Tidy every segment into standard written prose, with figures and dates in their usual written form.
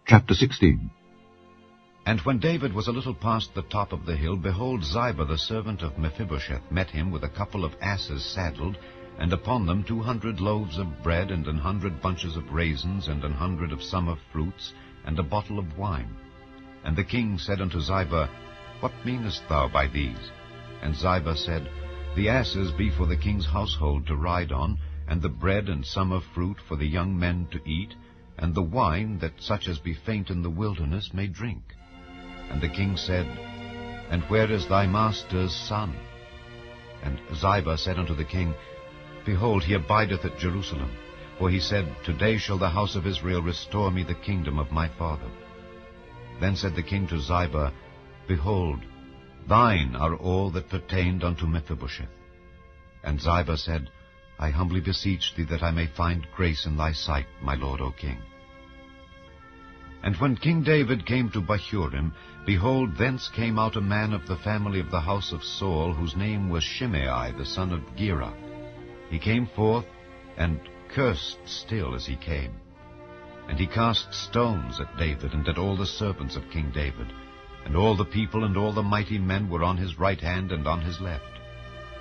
Chapter 16. And when David was a little past the top of the hill, behold, Ziba the servant of Mephibosheth met him with a couple of asses saddled, and upon them 200 loaves of bread, and 100 bunches of raisins, and 100 of summer fruits, and a bottle of wine. And the king said unto Ziba, What meanest thou by these? And Ziba said, The asses be for the king's household to ride on, and the bread and summer fruit for the young men to eat, and the wine that such as be faint in the wilderness may drink. And the king said, And where is thy master's son? And Ziba said unto the king, Behold, he abideth at Jerusalem. For he said, Today shall the house of Israel restore me the kingdom of my father. Then said the king to Ziba, Behold, thine are all that pertained unto Mephibosheth. And Ziba said, I humbly beseech thee that I may find grace in thy sight, my lord, O king. And when King David came to Bahurim, behold, thence came out a man of the family of the house of Saul, whose name was Shimei, the son of Gera. He came forth, and cursed still as he came. And he cast stones at David, and at all the servants of King David. And all the people and all the mighty men were on his right hand and on his left.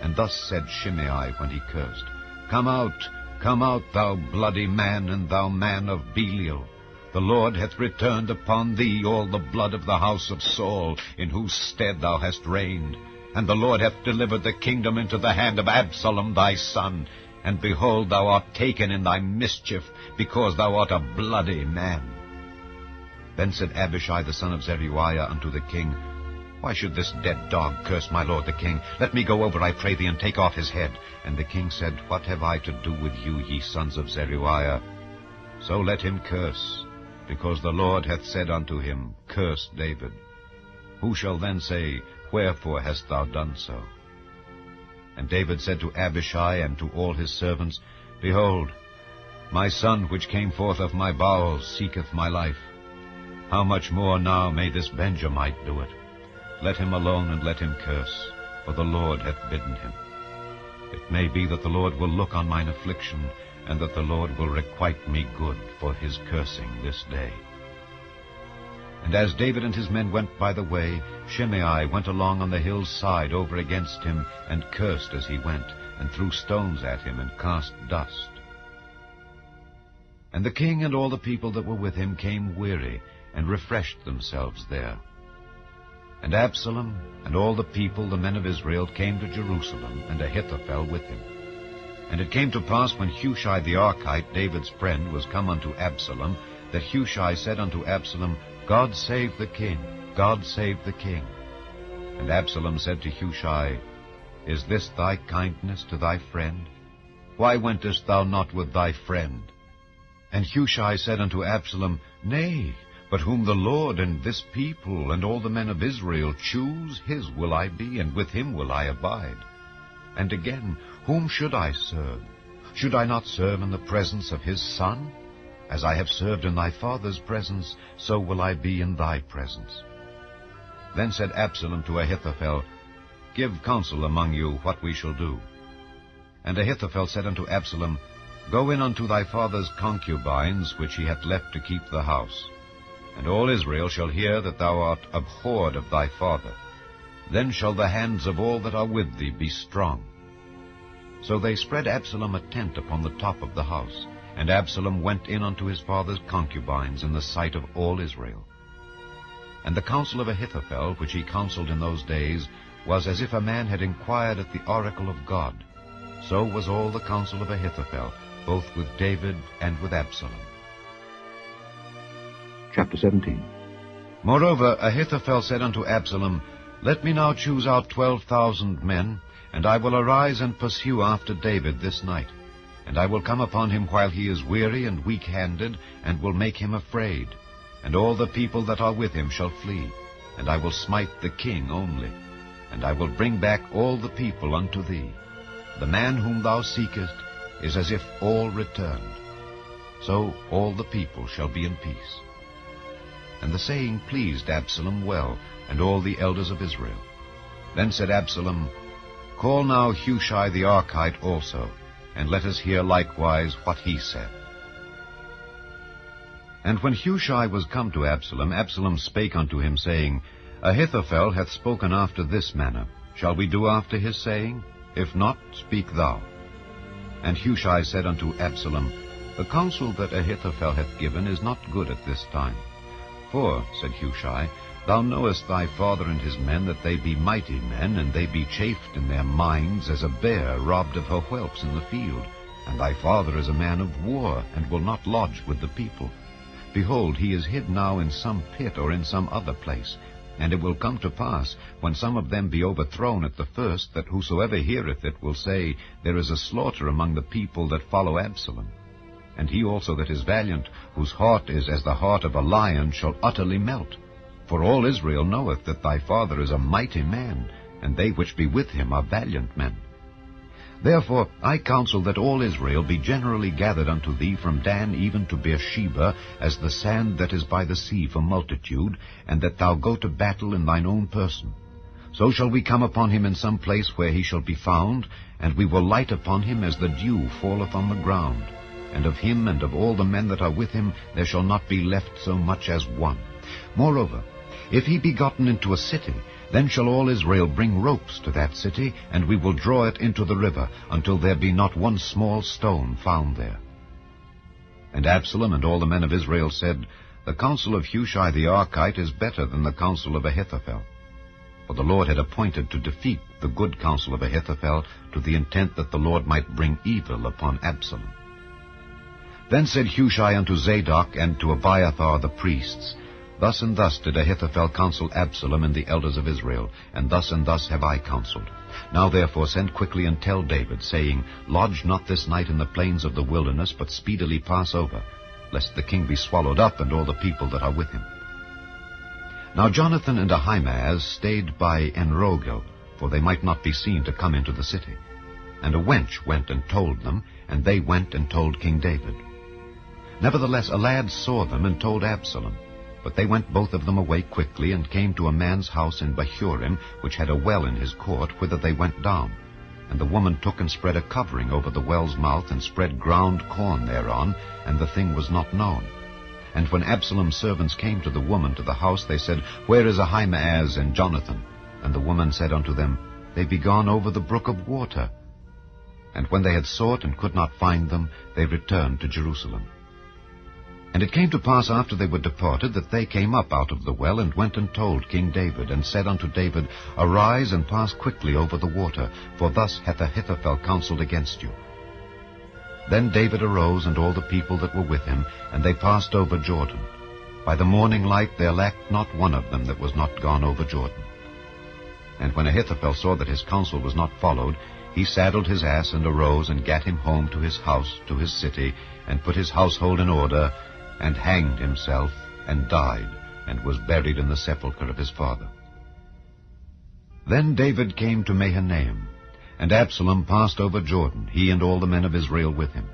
And thus said Shimei when he cursed, Come out, thou bloody man, and thou man of Belial. The Lord hath returned upon thee all the blood of the house of Saul, in whose stead thou hast reigned. And the Lord hath delivered the kingdom into the hand of Absalom thy son. And behold, thou art taken in thy mischief, because thou art a bloody man. Then said Abishai the son of Zeruiah unto the king, Why should this dead dog curse my lord the king? Let me go over, I pray thee, and take off his head. And the king said, What have I to do with you, ye sons of Zeruiah? So let him curse, because the Lord hath said unto him, Curse David. Who shall then say, Wherefore hast thou done so? And David said to Abishai and to all his servants, Behold, my son which came forth of my bowels seeketh my life. How much more now may this Benjamite do it? Let him alone, and let him curse, for the Lord hath bidden him. It may be that the Lord will look on mine affliction, and that the Lord will requite me good for his cursing this day. And as David and his men went by the way, Shimei went along on the hill's side over against him, and cursed as he went, and threw stones at him, and cast dust. And the king and all the people that were with him came weary, and refreshed themselves there. And Absalom and all the people, the men of Israel, came to Jerusalem, and Ahithophel with him. And it came to pass, when Hushai the Archite, David's friend, was come unto Absalom, that Hushai said unto Absalom, God save the king, God save the king. And Absalom said to Hushai, Is this thy kindness to thy friend? Why wentest thou not with thy friend? And Hushai said unto Absalom, Nay, but whom the Lord and this people and all the men of Israel choose, his will I be, and with him will I abide. And again, whom should I serve? Should I not serve in the presence of his son? As I have served in thy father's presence, so will I be in thy presence. Then said Absalom to Ahithophel, Give counsel among you what we shall do. And Ahithophel said unto Absalom, Go in unto thy father's concubines, which he hath left to keep the house. And all Israel shall hear that thou art abhorred of thy father. Then shall the hands of all that are with thee be strong. So they spread Absalom a tent upon the top of the house, and Absalom went in unto his father's concubines in the sight of all Israel. And the counsel of Ahithophel, which he counseled in those days, was as if a man had inquired at the oracle of God. So was all the counsel of Ahithophel, both with David and with Absalom. Chapter 17. Moreover, Ahithophel said unto Absalom, Let me now choose out 12,000 men, and I will arise and pursue after David this night. And I will come upon him while he is weary and weak-handed, and will make him afraid. And all the people that are with him shall flee, and I will smite the king only. And I will bring back all the people unto thee. The man whom thou seekest is as if all returned. So all the people shall be in peace. And the saying pleased Absalom well, and all the elders of Israel. Then said Absalom, Call now Hushai the Archite also, and let us hear likewise what he said. And when Hushai was come to Absalom, Absalom spake unto him, saying, Ahithophel hath spoken after this manner. Shall we do after his saying? If not, speak thou. And Hushai said unto Absalom, The counsel that Ahithophel hath given is not good at this time. For, said Hushai, thou knowest thy father and his men, that they be mighty men, and they be chafed in their minds as a bear robbed of her whelps in the field. And thy father is a man of war, and will not lodge with the people. Behold, he is hid now in some pit or in some other place. And it will come to pass, when some of them be overthrown at the first, that whosoever heareth it will say, There is a slaughter among the people that follow Absalom. And he also that is valiant, whose heart is as the heart of a lion, shall utterly melt. For all Israel knoweth that thy father is a mighty man, and they which be with him are valiant men. Therefore I counsel that all Israel be generally gathered unto thee from Dan even to Beersheba, as the sand that is by the sea for multitude, and that thou go to battle in thine own person. So shall we come upon him in some place where he shall be found, and we will light upon him as the dew falleth on the ground. And of him and of all the men that are with him there shall not be left so much as one. Moreover, if he be gotten into a city, then shall all Israel bring ropes to that city, and we will draw it into the river, until there be not one small stone found there. And Absalom and all the men of Israel said, The counsel of Hushai the Archite is better than the counsel of Ahithophel. For the Lord had appointed to defeat the good counsel of Ahithophel, to the intent that the Lord might bring evil upon Absalom. Then said Hushai unto Zadok and to Abiathar the priests, Thus and thus did Ahithophel counsel Absalom and the elders of Israel, and thus have I counseled. Now therefore send quickly and tell David, saying, Lodge not this night in the plains of the wilderness, but speedily pass over, lest the king be swallowed up, and all the people that are with him. Now Jonathan and Ahimaaz stayed by Enrogel, for they might not be seen to come into the city. And a wench went and told them, and they went and told King David. Nevertheless a lad saw them and told Absalom. But they went both of them away quickly, and came to a man's house in Bahurim, which had a well in his court, whither they went down. And the woman took and spread a covering over the well's mouth, and spread ground corn thereon, and the thing was not known. And when Absalom's servants came to the woman to the house, they said, Where is Ahimaaz and Jonathan? And the woman said unto them, They be gone over the brook of water. And when they had sought and could not find them, they returned to Jerusalem. And it came to pass after they were departed, that they came up out of the well, and went and told King David, and said unto David, Arise and pass quickly over the water, for thus hath Ahithophel counselled against you. Then David arose, and all the people that were with him, and they passed over Jordan. By the morning light there lacked not one of them that was not gone over Jordan. And when Ahithophel saw that his counsel was not followed, he saddled his ass, and arose, and gat him home to his house, to his city, and put his household in order, and hanged himself, and died, and was buried in the sepulchre of his father. Then David came to Mahanaim, and Absalom passed over Jordan, he and all the men of Israel with him.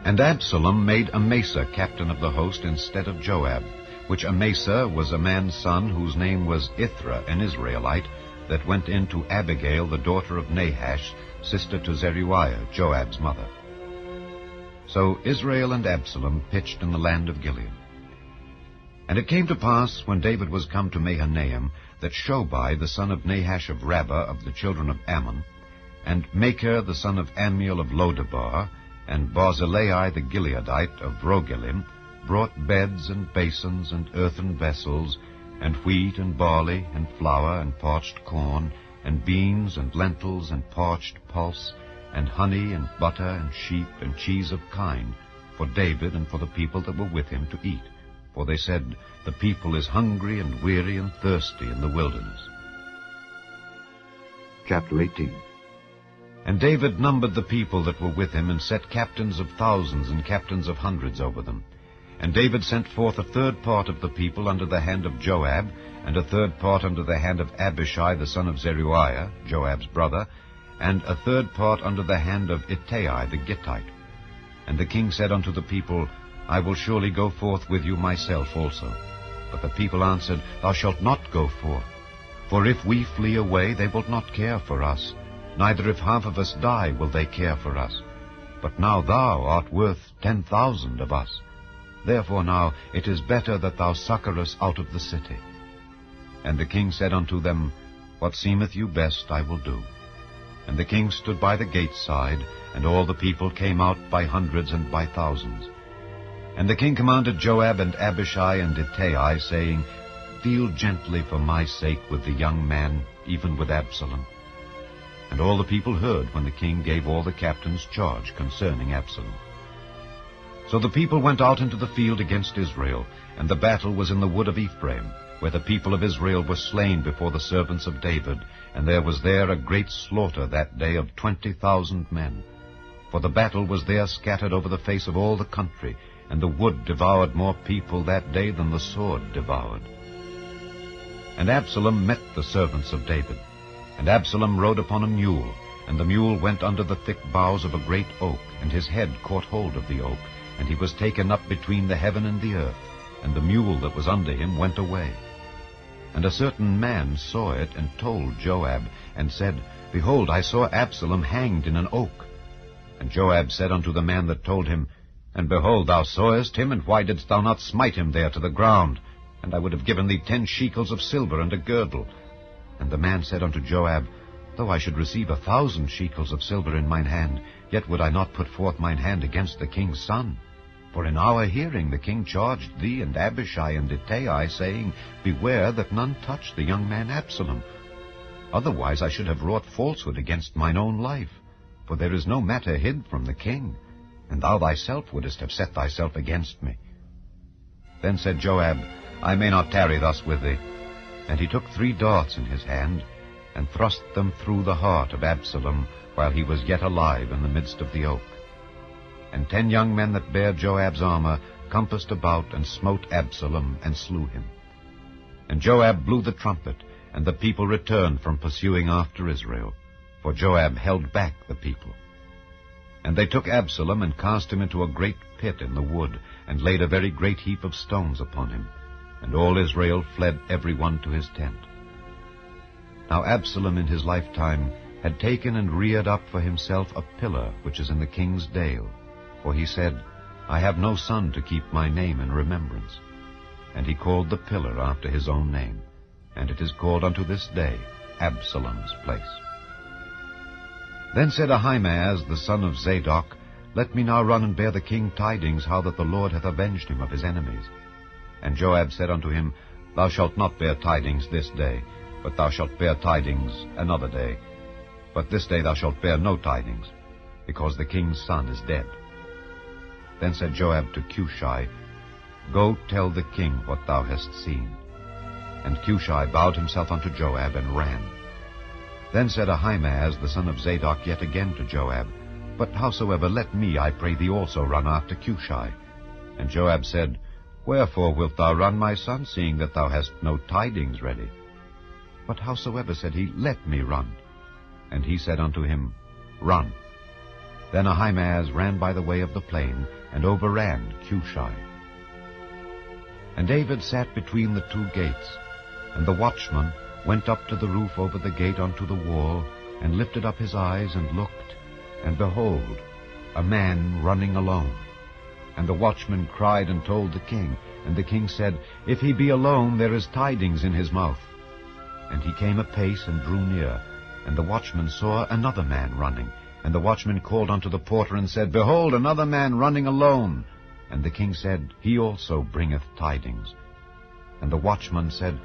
And Absalom made Amasa captain of the host instead of Joab, which Amasa was a man's son, whose name was Ithra, an Israelite, that went in to Abigail, the daughter of Nahash, sister to Zeruiah, Joab's mother. So Israel and Absalom pitched in the land of Gilead. And it came to pass, when David was come to Mahanaim, that Shobai the son of Nahash of Rabbah of the children of Ammon, and Machir the son of Ammiel of Lodebar, and Barzillai the Gileadite of Rogelim, brought beds and basins and earthen vessels, and wheat and barley and flour and parched corn, and beans and lentils and parched pulse, and honey and butter and sheep and cheese of kine, for David and for the people that were with him to eat. For they said, The people is hungry and weary and thirsty in the wilderness. Chapter 18. And David numbered the people that were with him, and set captains of thousands and captains of hundreds over them. And David sent forth a third part of the people under the hand of Joab, and a third part under the hand of Abishai the son of Zeruiah, Joab's brother, and a third part under the hand of Ittai the Gittite. And the king said unto the people, I will surely go forth with you myself also. But the people answered, Thou shalt not go forth. For if we flee away, they will not care for us. Neither if half of us die will they care for us. But now thou art worth 10,000 of us. Therefore now it is better that thou succor us out of the city. And the king said unto them, What seemeth you best I will do. And the king stood by the gate side, and all the people came out by hundreds and by thousands. And the king commanded Joab and Abishai and Ittai, saying, Deal gently for my sake with the young man, even with Absalom. And all the people heard when the king gave all the captains charge concerning Absalom. So the people went out into the field against Israel, and the battle was in the wood of Ephraim, where the people of Israel were slain before the servants of David, and there was there a great slaughter that day of 20,000 men. For the battle was there scattered over the face of all the country, and the wood devoured more people that day than the sword devoured. And Absalom met the servants of David. And Absalom rode upon a mule, and the mule went under the thick boughs of a great oak, and his head caught hold of the oak, and he was taken up between the heaven and the earth, and the mule that was under him went away. And a certain man saw it, and told Joab, and said, Behold, I saw Absalom hanged in an oak. And Joab said unto the man that told him, And behold, thou sawest him, and why didst thou not smite him there to the ground? And I would have given thee 10 shekels of silver and a girdle. And the man said unto Joab, Though I should receive 1,000 shekels of silver in mine hand, yet would I not put forth mine hand against the king's son. For in our hearing the king charged thee and Abishai and Ittai, saying, Beware that none touch the young man Absalom. Otherwise I should have wrought falsehood against mine own life. For there is no matter hid from the king, and thou thyself wouldest have set thyself against me. Then said Joab, I may not tarry thus with thee. And he took 3 darts in his hand, and thrust them through the heart of Absalom, while he was yet alive in the midst of the oak. And 10 young men that bare Joab's armor compassed about, and smote Absalom, and slew him. And Joab blew the trumpet, and the people returned from pursuing after Israel, for Joab held back the people. And they took Absalom, and cast him into a great pit in the wood, and laid a very great heap of stones upon him. And all Israel fled every one to his tent. Now Absalom in his lifetime had taken and reared up for himself a pillar which is in the king's dale. For he said, I have no son to keep my name in remembrance. And he called the pillar after his own name, and it is called unto this day Absalom's place. Then said Ahimaaz the son of Zadok, Let me now run and bear the king tidings how that the Lord hath avenged him of his enemies. And Joab said unto him, Thou shalt not bear tidings this day, but thou shalt bear tidings another day. But this day thou shalt bear no tidings, because the king's son is dead. Then said Joab to Cushai, Go tell the king what thou hast seen. And Cushai bowed himself unto Joab, and ran. Then said Ahimaaz the son of Zadok yet again to Joab, But howsoever, let me, I pray thee, also run after Cushai. And Joab said, Wherefore wilt thou run, my son, seeing that thou hast no tidings ready? But howsoever, said he, let me run. And he said unto him, Run. Then Ahimaaz ran by the way of the plain, and overran Cushai. And David sat between the 2 gates, and the watchman went up to the roof over the gate unto the wall, and lifted up his eyes, and looked, and behold, a man running alone. And the watchman cried and told the king. And the king said, If he be alone, there is tidings in his mouth. And he came apace and drew near. And the watchman saw another man running. And the watchman called unto the porter, and said, Behold, another man running alone. And the king said, He also bringeth tidings. And the watchman said,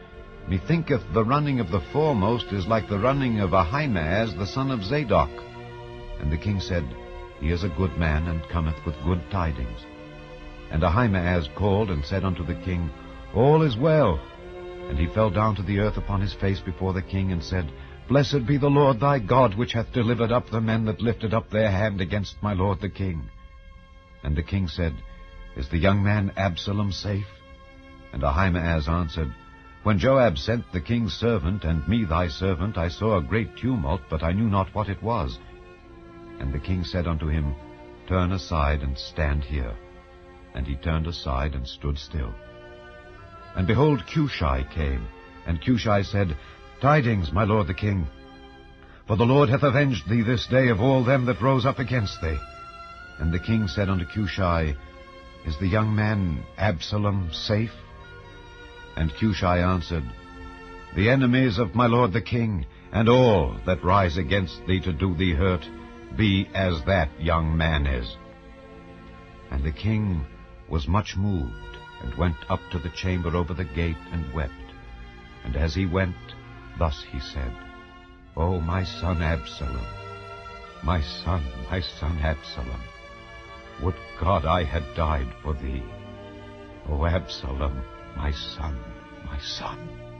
Methinketh the running of the foremost is like the running of Ahimaaz the son of Zadok. And the king said, He is a good man, and cometh with good tidings. And Ahimaaz called and said unto the king, All is well. And he fell down to the earth upon his face before the king, and said, Blessed be the Lord thy God, which hath delivered up the men that lifted up their hand against my lord the king. And the king said, Is the young man Absalom safe? And Ahimaaz answered, When Joab sent the king's servant, and me thy servant, I saw a great tumult, but I knew not what it was. And the king said unto him, Turn aside, and stand here. And he turned aside, and stood still. And behold, Cushai came. And Cushai said, Tidings, my lord the king. For the Lord hath avenged thee this day of all them that rose up against thee. And the king said unto Cushai, Is the young man Absalom safe?" And Cushai answered, "The enemies of my lord the king, and all that rise against thee to do thee hurt, be as that young man is." And the king was much moved, and went up to the chamber over the gate, and wept. And as he went, thus he said, "O my son Absalom, my son Absalom, would God I had died for thee. O Absalom, my son, my son."